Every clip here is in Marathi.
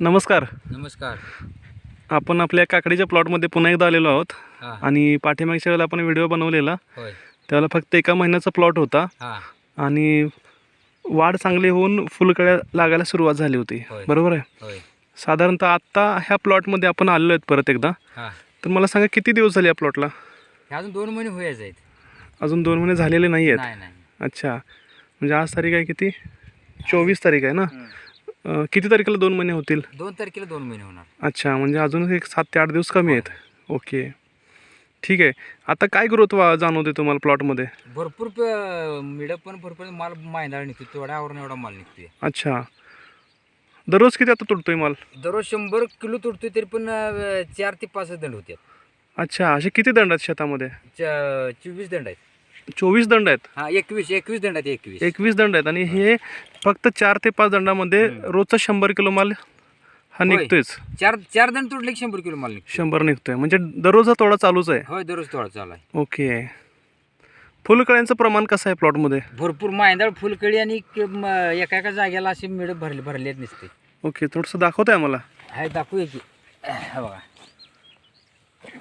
नमस्कार. नमस्कार. आपण आपल्या काकडीच्या प्लॉटमध्ये पुन्हा एकदा आलेलो आहोत. हां. आणि पाठीमागच्या वेळेला आपण व्हिडिओ बनवलेला, होय. त्यावेळेला फक्त एका महिन्याचा प्लॉट होता हां. आणि वाढ चांगली होऊन फुलकळ्या लागायला सुरुवात झाली होती. होय. बरोबर आहे. होय. साधारणतः आत्ता ह्या प्लॉटमध्ये आपण आलेलो आहेत परत एकदा. हां. तर मला सांगा किती दिवस झाले या प्लॉटला? हे अजून 2 महिने व्हायचे आहेत. अजून 2 महिने झालेले नाही आहेत. नाही. अच्छा, म्हणजे आज तारीख आहे किती? 24 तारीख आहे ना. किती तारखेला 2 महिने होतील? 2 तारखेला 2 महिने होणार. अच्छा, म्हणजे अजून एक 7 ते 8 दिवस कमी आहेत. ओके, ठीक आहे. आता काय ग्रोथ जाणवते तुम्हाला प्लॉटमध्ये? भरपूर मिडप पण भरपूर माल मायंदाळ निघतो. तेवढ्यावरून एवढा माल निघतोय. अच्छा, दररोज किती आता तुटतोय माल? दररोज 100 किलो तुटतोय, तरी पण 4 ते 5 दंड होतात. अच्छा, असे किती दंड आहेत शेतामध्ये? 24 दंड आहेत. 24 दंड आहेत? हां, 21 दंड आहेत. 21 दंड आहेत. आणि हे फक्त 4 ते 5 दंडामध्ये रोजचा 100 किलो माल हा होय. निघतोयच? 4 दंड तुटले की 100 किलो माल निघतो. 100 निघतोय, म्हणजे दररोज हा तोडा चालूच आहे? होय, दररोज तोडा चालू आहे. ओके. फुलकळ्यांचं प्रमाण कसं आहे प्लॉटमध्ये? भरपूर मायंदाळ, फुलकळी आणि एका जागेला असे मिडप भरले नसते. ओके, थोडंसं दाखवत आहे मला. हाय, दाखवूया की. हा बघा,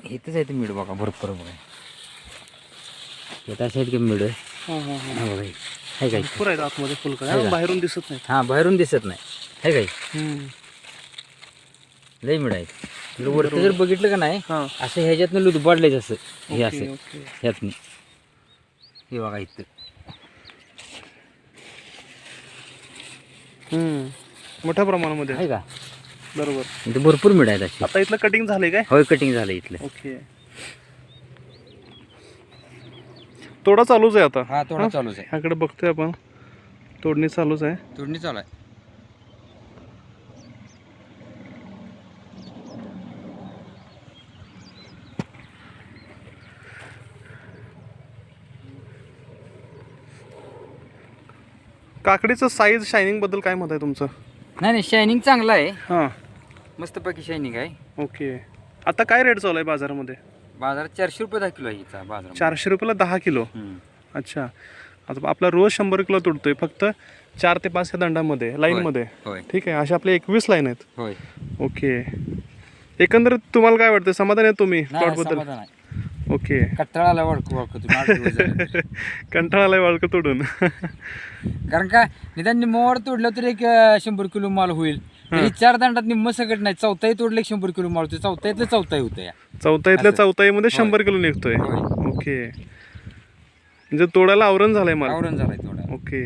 इथंच आहे ते मिड बघा, भरपूर बघा. इथं असे आहेत की मिड. हां हां हां, हा बघा, आहे काय? भरपूर आहेत आतमध्ये फुलकळ्या, आहे का? बाहेरून दिसत नाही. हां, बाहेरून दिसत नाही. आहे काय? लई मिड आहेत. वरती जर बघितलं का नाही, हां, असं ह्याच्यातनं लुदबाडले असं हे ओके, असं ओके. ह्यातनं. हे बघा इथं. मोठ्या प्रमाणामध्ये. आहे का? बरोबर. इथं भरपूर मिड आहेत अशी. आता इथलं कटिंग झालंय काय? होय, कटिंग झालं इथलं. ओके, तोडा चालूच आहे आता? हा, तोडा चालूच आहे. ह्याकडे बघतोय आपण, तोडणी चालूच आहे. तोडणी चालू आहे. काकडीचं साईज, शायनिंग बद्दल काय मत आहे तुमचं? नाही, शायनिंग चांगलं आहे. हां, मस्तपैकी शायनिंग आहे. ओके. आता काय रेट चालू आहे बाजारामध्ये? बाजारात 400 रुपये 10 किलो आहे हिचा बाजार. 400 रुपयाला 10 किलो? अच्छा, आता आपला रोज 100 किलो तुटतोय फक्त 4 ते 5 या दंडामध्ये, लाईनमध्ये. होय. ठीक आहे, अशा आपल्या 21 लाईन आहेत. होय. ओके. एकंदरीत तुम्हाला काय वाटतं, समाधान आहे तुम्ही नाही, प्लॉटबद्दल? समाधान आहे. ओके. कट्टाळा आला वळखू तुम्ही 8 दिवस झाले. कंटाळा आलाय वाळकं तोडून. कारण का निदान निम्मवाड तोडलं तर एक 100 किलो माल होईल. तरी 4 दंडात निम्म सगळं नाही. चौथाही तोडले 100 किलो माल होतो. चौथाईतलं चौथाही होतं या. चौथाईतल्या असं. चौथाईमध्ये होय. 100 किलो निघतोय? होय. ओके, म्हणजे तोडायला आवरण झालंय माल. आवरण झालाय थोडा. ओके.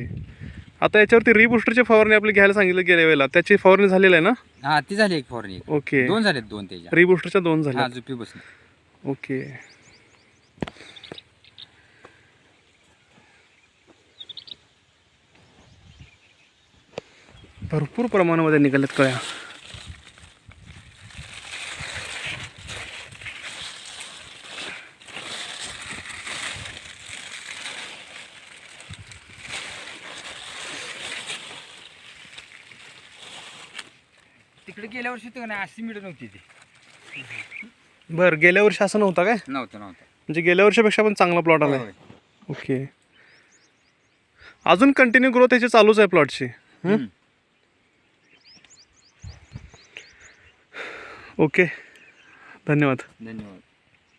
आता याच्यावरती रिबुस्टरची फवारणी आपली घ्यायला सांगितलं गेल्या वेळेला, त्याची फवारणी झालेली आहे ना? हा, ती झाली एक फवारणी. ओके. 2 झालेत, 2 त्याच्या. रिबुस्टरच्या 2 झाल्या? हा, जुपी बसली. ओके. भरपूर प्रमाणामध्ये निघाल्यात कळ्या. तिकडे गेल्या वर्षी तर नाही, 80 मीटर नव्हती ती. बरं, गेल्या वर्षी असं नव्हता काय? नव्हतं. म्हणजे गेल्या वर्षीपेक्षा पण चांगला प्लॉट आलाय? होय. ओके. अजून कंटिन्यू ग्रोथ याची चालूच आहे प्लॉटची? ओके, धन्यवाद.